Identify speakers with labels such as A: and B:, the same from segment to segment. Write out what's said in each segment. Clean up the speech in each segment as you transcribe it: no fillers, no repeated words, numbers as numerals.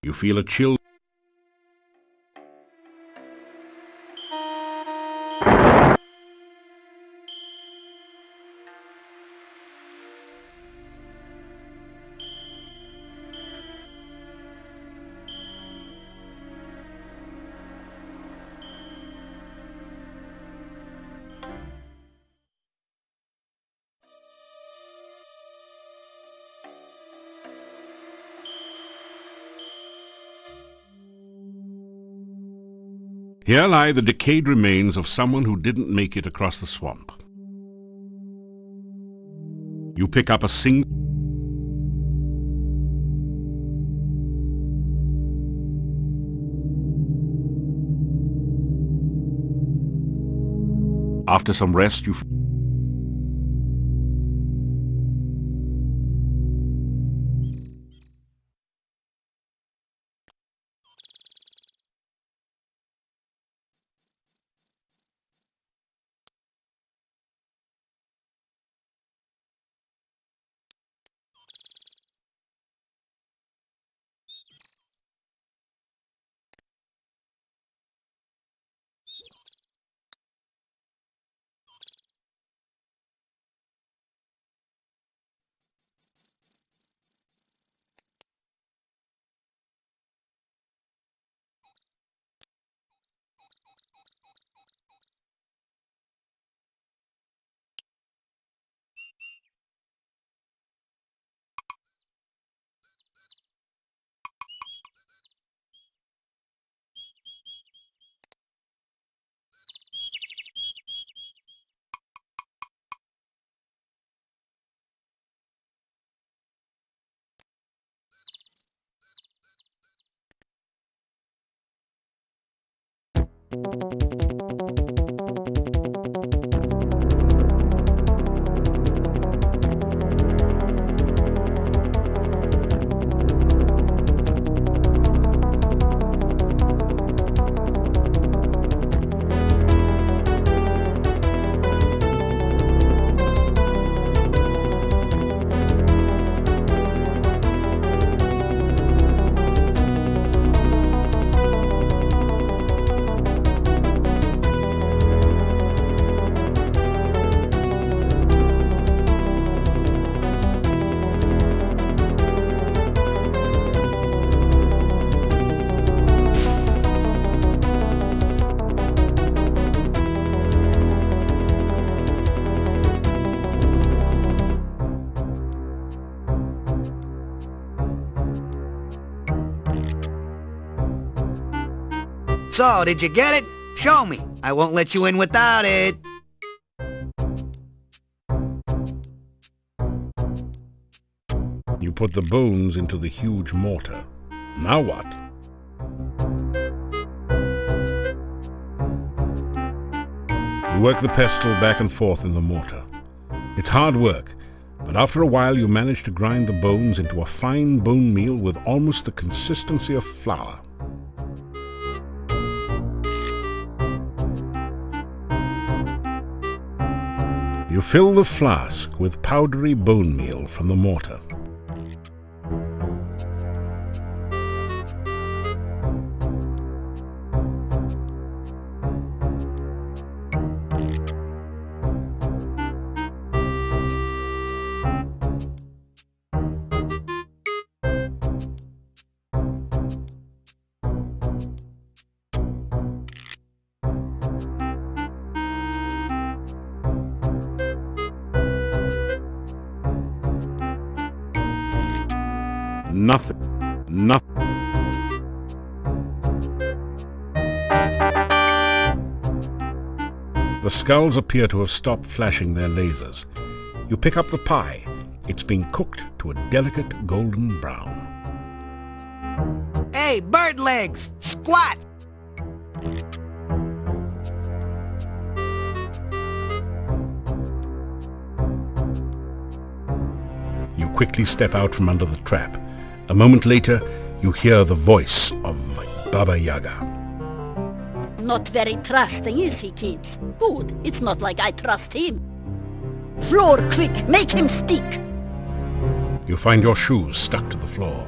A: You feel a chill. Here lie the decayed remains of someone who didn't make it across the swamp. You pick up a single... After some rest, you...
B: So, did you get it? Show me. I won't let you in without it.
A: You put the bones into the huge mortar. Now what? You work the pestle back and forth in the mortar. It's hard work, but after a while you manage to grind the bones into a fine bone meal with almost the consistency of flour. You fill the flask with powdery bone meal from the mortar. Nothing. The skulls appear to have stopped flashing their lasers. You pick up the pie. It's been cooked to a delicate golden brown.
B: Hey, bird legs! Squat!
A: You quickly step out from under the trap. A moment later, you hear the voice of Baba Yaga.
C: not very trusting, is he, kids? Good. It's not like I trust him. Floor, quick, make him stick.
A: You find your shoes stuck to the floor.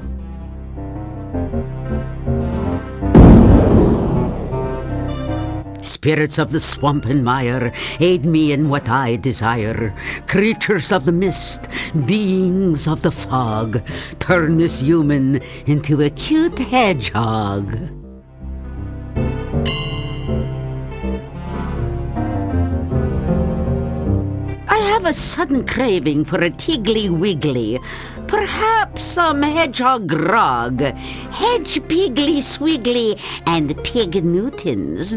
D: Spirits of the swamp and mire, aid me in what I desire. Creatures of the mist, beings of the fog, turn this human into a cute hedgehog. I have a sudden craving for a tiggly wiggly. Perhaps some hedgehog grog, hedge piggly swiggly, and pig Newtons.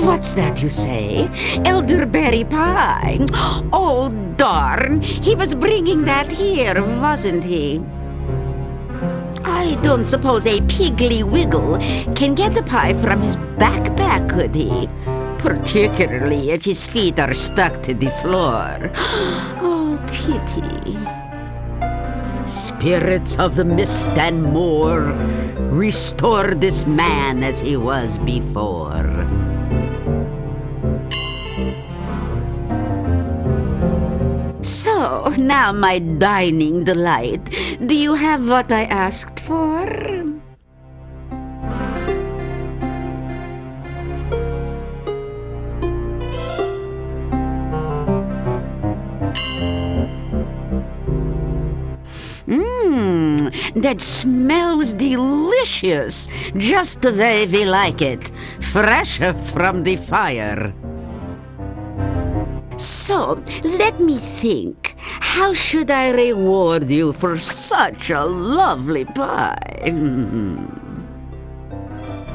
D: What's that you say? Elderberry pie. Oh, darn. He was bringing that here, wasn't he? I don't suppose a piggly wiggle can get the pie from his backpack, could he? Particularly if his feet are stuck to the floor. Oh, pity. Spirits of the mist and more, restore this man as he was before. So, now my dining delight, do you have what I asked for? That smells delicious, just the way we like it, fresh from the fire. So, let me think. How should I reward you for such a lovely pie?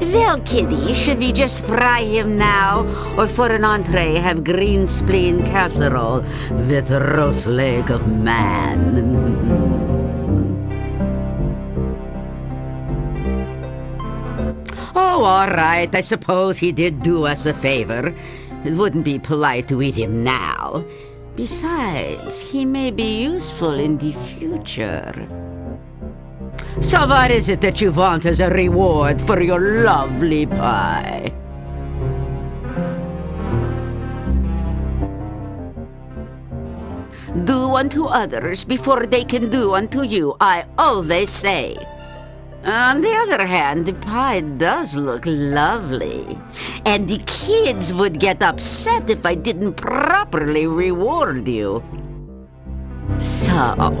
D: Well, Kitty, should we just fry him now, or for an entree have green spleen casserole with roast leg of man? Oh, all right, I suppose he did do us a favor. It wouldn't be polite to eat him now. Besides, he may be useful in the future. So what is it that you want as a reward for your lovely pie? Do unto others before they can do unto you, I always say. On the other hand, the pie does look lovely, and the kids would get upset if I didn't properly reward you. So,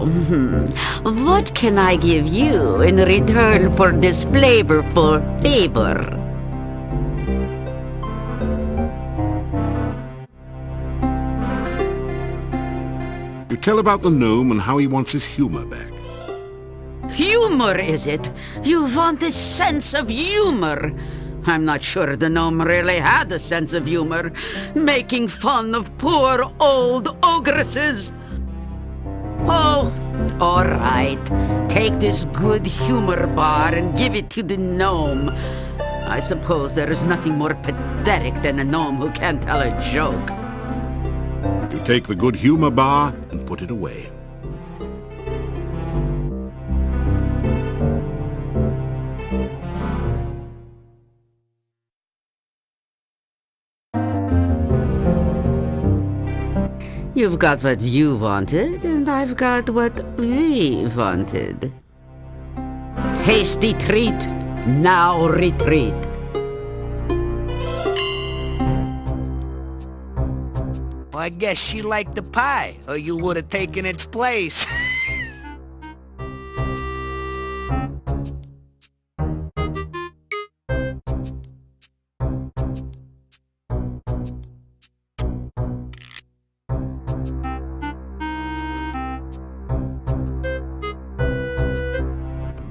D: what can I give you in return for this flavorful favor?
A: You tell about the gnome and how he wants his humor back.
D: Humor, is it? You want a sense of humor? I'm not sure the gnome really had a sense of humor, making fun of poor old ogresses. Oh, all right. Take this good humor bar and give it to the gnome. I suppose there is nothing more pathetic than a gnome who can't tell a joke.
A: You take the good humor bar and put it away.
D: You've got what you wanted, and I've got what we wanted. Hasty treat, now retreat.
B: I guess she liked the pie, or you would have taken its place.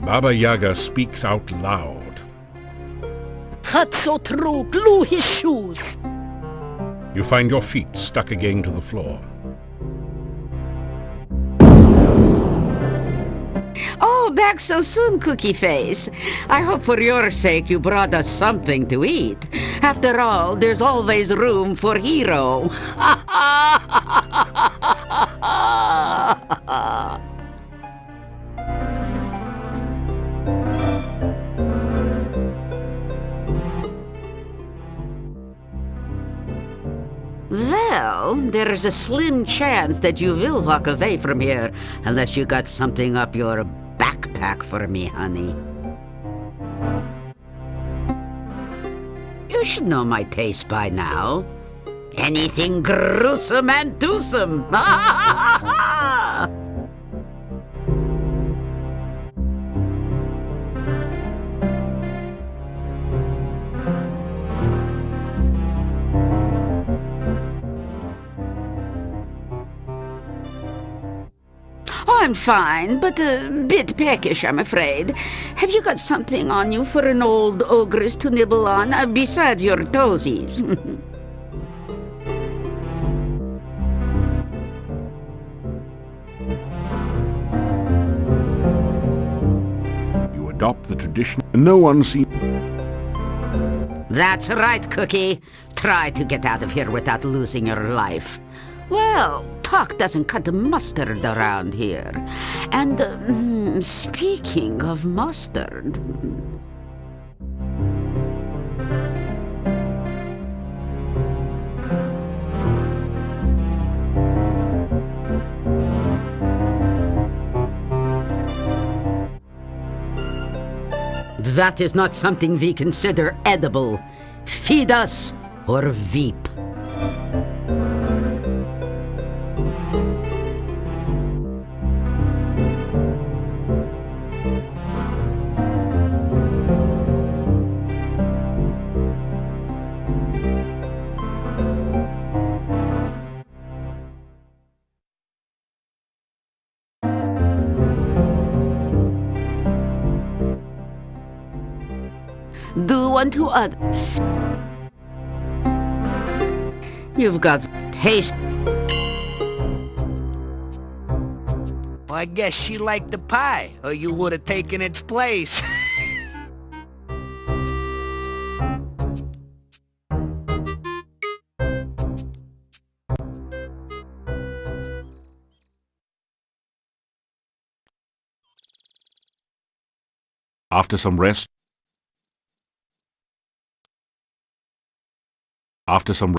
A: Baba Yaga speaks out loud.
C: That's so true. Glue his shoes.
A: You find your feet stuck again to the floor.
D: Oh, back so soon, Cookie Face. I hope for your sake you brought us something to eat. After all, there's always room for Hero. Well, there's a slim chance that you will walk away from here unless you got something up your backpack for me, honey. You should know my taste by now. Anything gruesome and dewsome. I'm fine, but a bit peckish, I'm afraid. Have you got something on you for an old ogress to nibble on, besides your toesies?
A: You adopt the tradition, and no one seems...
D: That's right, Cookie. Try to get out of here without losing your life. Well, talk doesn't cut the mustard around here. And, speaking of mustard... That is not something we consider edible. Feed us or weep. Do unto others. You've got taste.
B: I guess she liked the pie, or you would have taken its place.
A: After some rest... After some...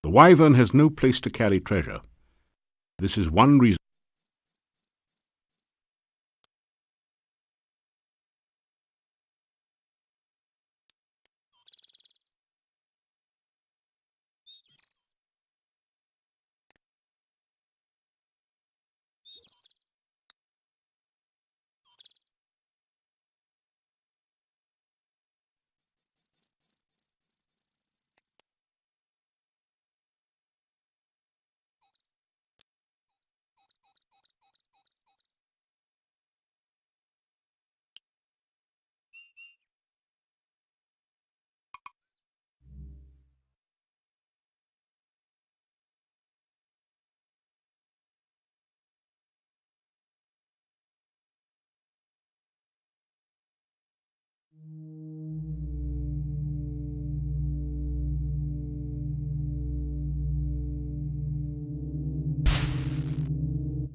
A: The wyvern has no place to carry treasure. This is one reason.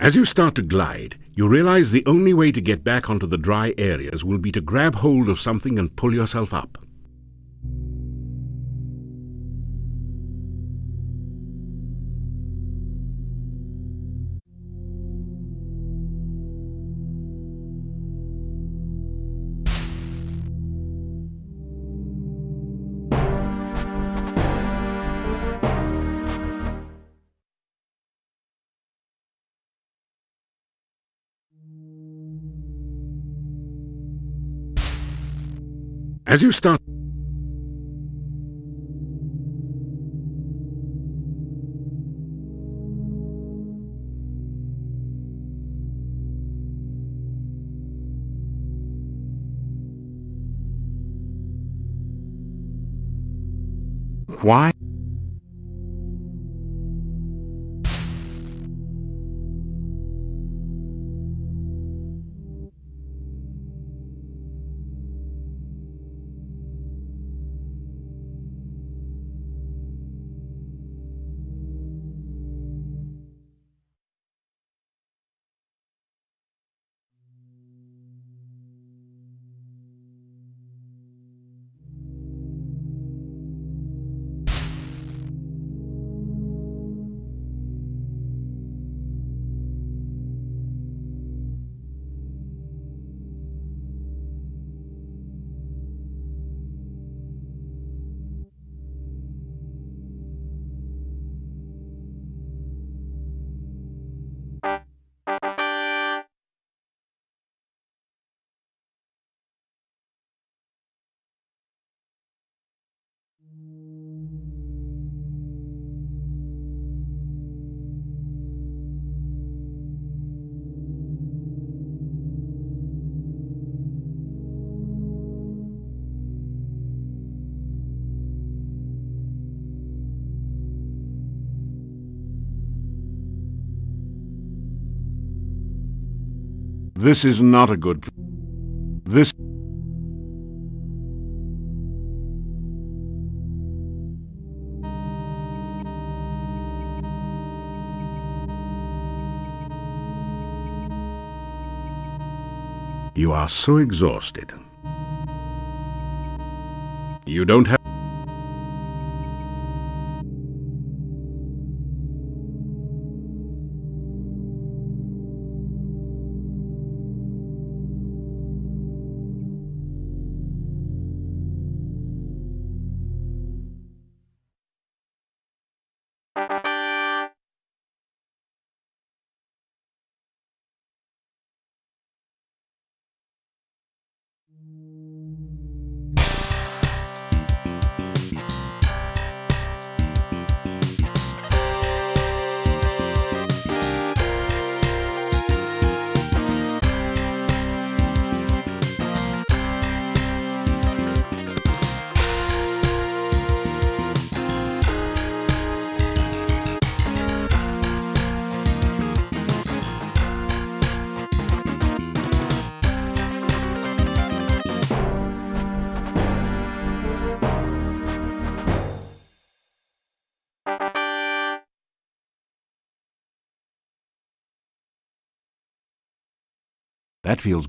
A: As you start to glide, you realize the only way to get back onto the dry areas will be to grab hold of something and pull yourself up. As you start, why? This is not a good... This... You are so exhausted. You don't have... That feels...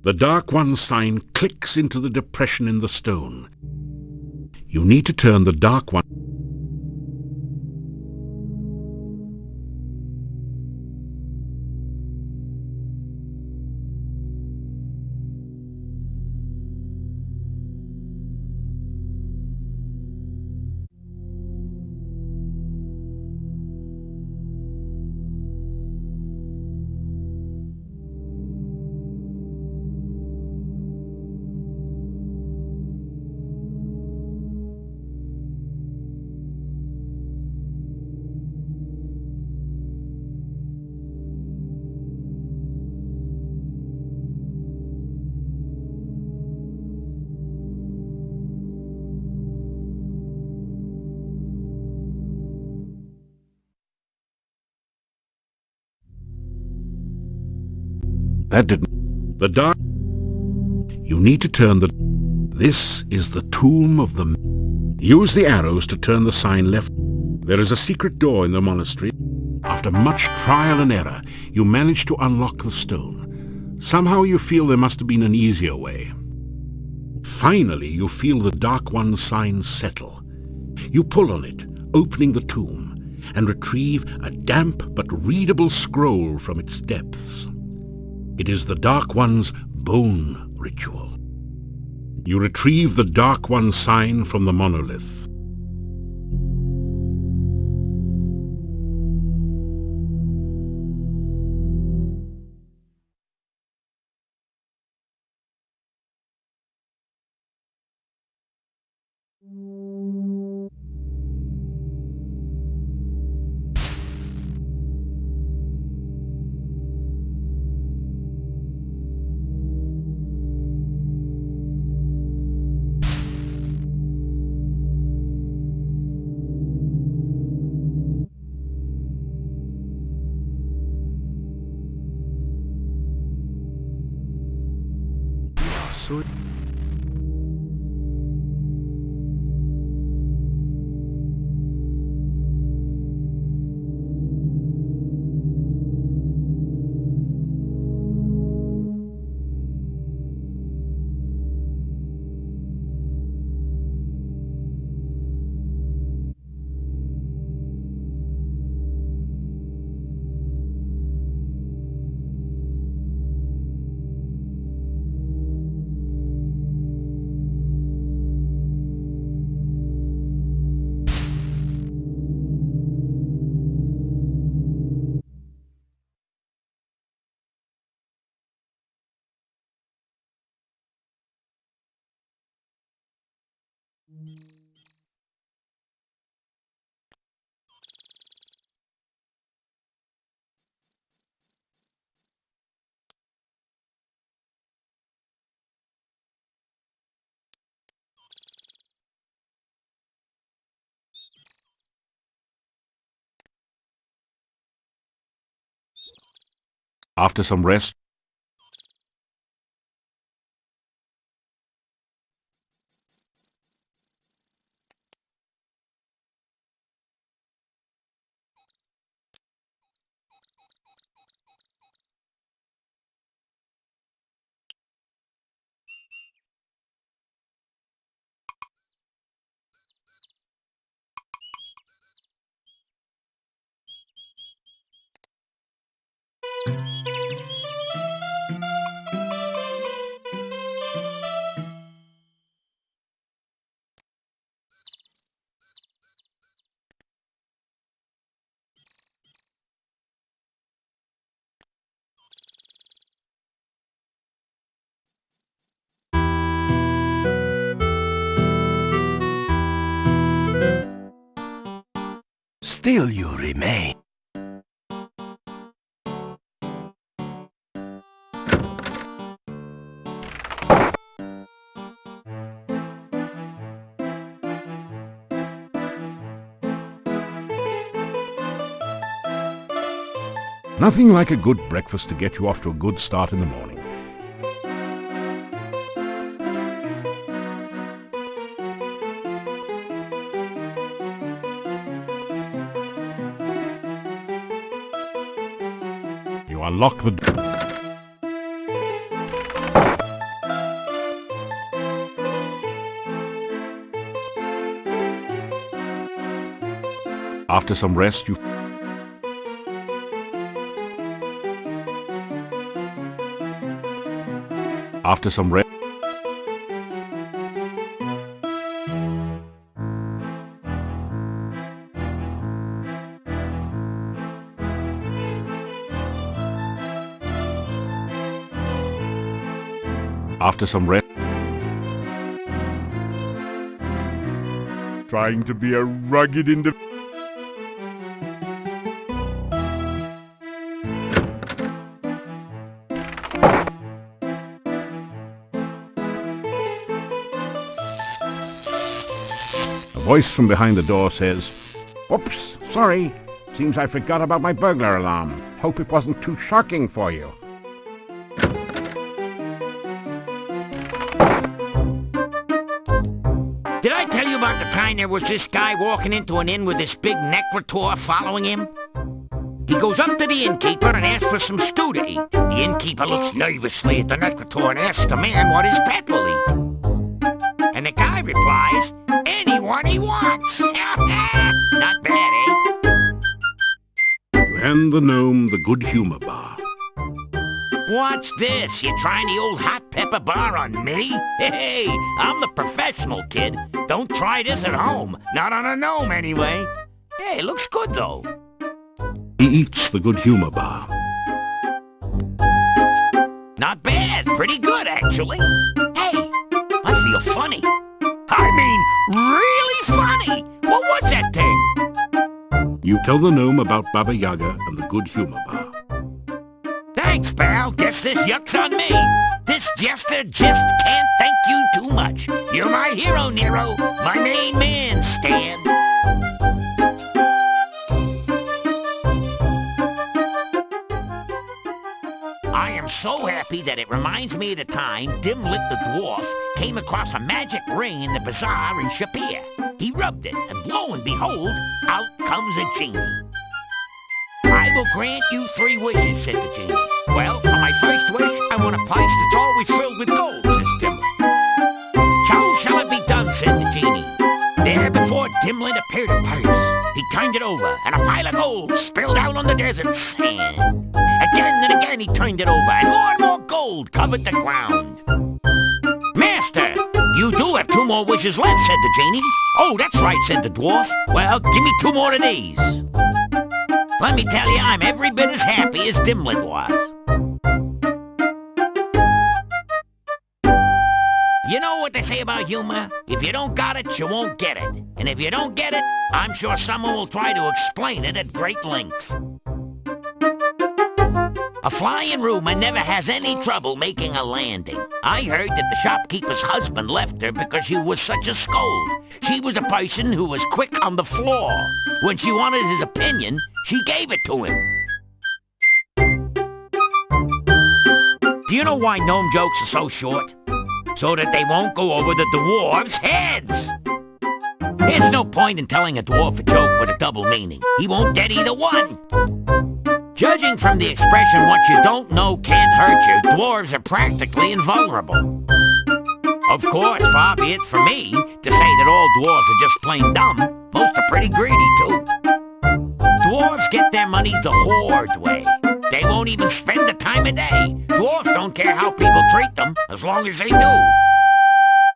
A: The Dark One sign clicks into the depression in the stone. You need to turn the Dark One. That didn't. The Dark. You need to turn the. This is the tomb of the. Use the arrows to turn the sign left. There is a secret door in the monastery. After much trial and error, you manage to unlock the stone. Somehow you feel there must have been an easier way. Finally, you feel the Dark One sign settle. You pull on it, opening the tomb, and retrieve a damp but readable scroll from its depths. It is the Dark One's bone ritual. You retrieve the Dark One sign from the monolith. So after some rest,
B: Still you remain.
A: nothing like a good breakfast to get you off to a good start in the morning. You unlock the... After some rest, you... After some rest... After some rest... Trying to be a rugged individual. A voice from behind the door says, "Oops, sorry. Seems I forgot about my burglar alarm. Hope it wasn't too shocking for you."
B: Did I tell you about the time there was this guy walking into an inn with this big necrotor following him? He goes up to the innkeeper and asks for some stew to eat. The innkeeper looks nervously at the necrotor and asks the man what his pet will eat. And the guy replies, "Anyone he wants." Not bad, eh?
A: You hand the gnome the good humor bar.
B: What's this? You trying the old hot pepper bar on me? Hey, I'm the professional, kid. Don't try this at home. Not on a gnome, anyway. Hey, it looks good, though.
A: He eats the good humor bar.
B: Not bad. Pretty good, actually. Hey, I feel funny. I mean, really funny. What was that thing?
A: You tell the gnome about Baba Yaga and the good humor bar.
B: Thanks, pal. Guess this yuck's on me. This jester just can't thank you too much. You're my hero, Nero. My main man, Stan. I am so happy that it reminds me of the time Dimlit the dwarf came across a magic ring in the bazaar in Shapir. He rubbed it, and lo and behold, out comes a genie. "I will grant you 3 wishes," said the genie. "Well, for my first wish, I want a purse that's always filled with gold," says Dimlet. "So shall it be done," said the genie. There before Dimlet appeared a purse. He turned it over, and a pile of gold spilled out on the desert sand. Again and again he turned it over, and more gold covered the ground. "Master, you do have 2 more wishes left," said the genie. "Oh, that's right," said the dwarf. "Well, give me 2 more of these." Let me tell you, I'm every bit as happy as Dimlet was. You know what they say about humor? If you don't got it, you won't get it. And if you don't get it, I'm sure someone will try to explain it at great length. A flying rumor never has any trouble making a landing. I heard that the shopkeeper's husband left her because she was such a scold. She was a person who was quick on the floor. When she wanted his opinion, she gave it to him. Do you know why gnome jokes are so short? So that they won't go over the dwarves' heads. There's no point in telling a dwarf a joke with a double meaning. He won't get either one. Judging from the expression, "what you don't know can't hurt you," dwarves are practically invulnerable. Of course, far be it for me to say that all dwarves are just plain dumb. Most are pretty greedy, too. Dwarves get their money the horde way. They won't even spend the time of day. Dwarves don't care how people treat them, as long as they do.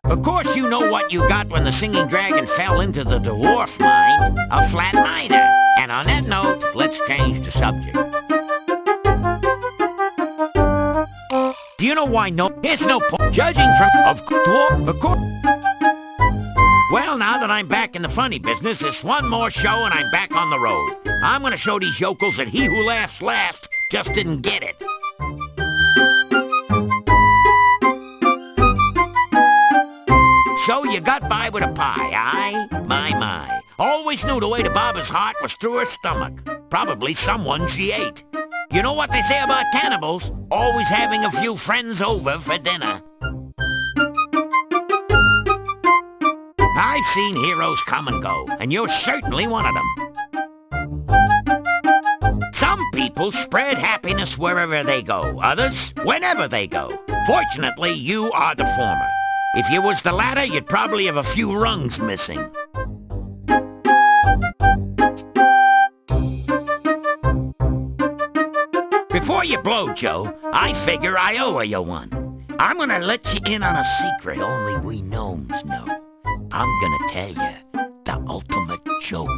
B: Of course, you know what you got when the singing dragon fell into the dwarf mine. A flat niner. And on that note, let's change the subject. Do you know why there's no point judging from of course. Well, now that I'm back in the funny business, it's one more show and I'm back on the road. I'm gonna show these yokels that he who laughs last just didn't get it. So you got by with a pie, aye? My. Always knew the way to Baba's heart was through her stomach. Probably someone she ate. You know what they say about cannibals? Always having a few friends over for dinner. I've seen heroes come and go, and you're certainly one of them. Some people spread happiness wherever they go, others whenever they go. Fortunately, you are the former. If you was the latter, you'd probably have a few rungs missing. Before you blow, Joe, I figure I owe you one. I'm gonna let you in on a secret only we gnomes know. I'm gonna tell you the ultimate joke.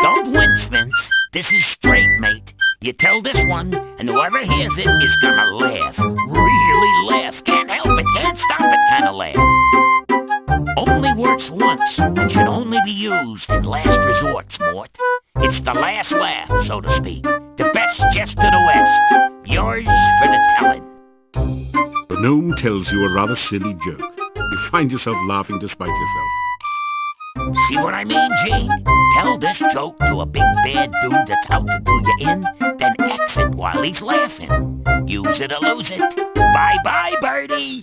B: Don't wince, Vince. This is straight, mate. You tell this one, and whoever hears it is gonna laugh. Really laugh. Can't help it, can't stop it kind of laugh. Only works once, and should only be used in last resorts, Mort. It's the last laugh, so to speak. The best jest of the West. Yours for the telling.
A: The gnome tells you a rather silly joke. You find yourself laughing despite yourself.
B: See what I mean, Gene? Tell this joke to a big bad dude that's out to do you in, then exit while he's laughing. Use it or lose it. Bye-bye, birdie.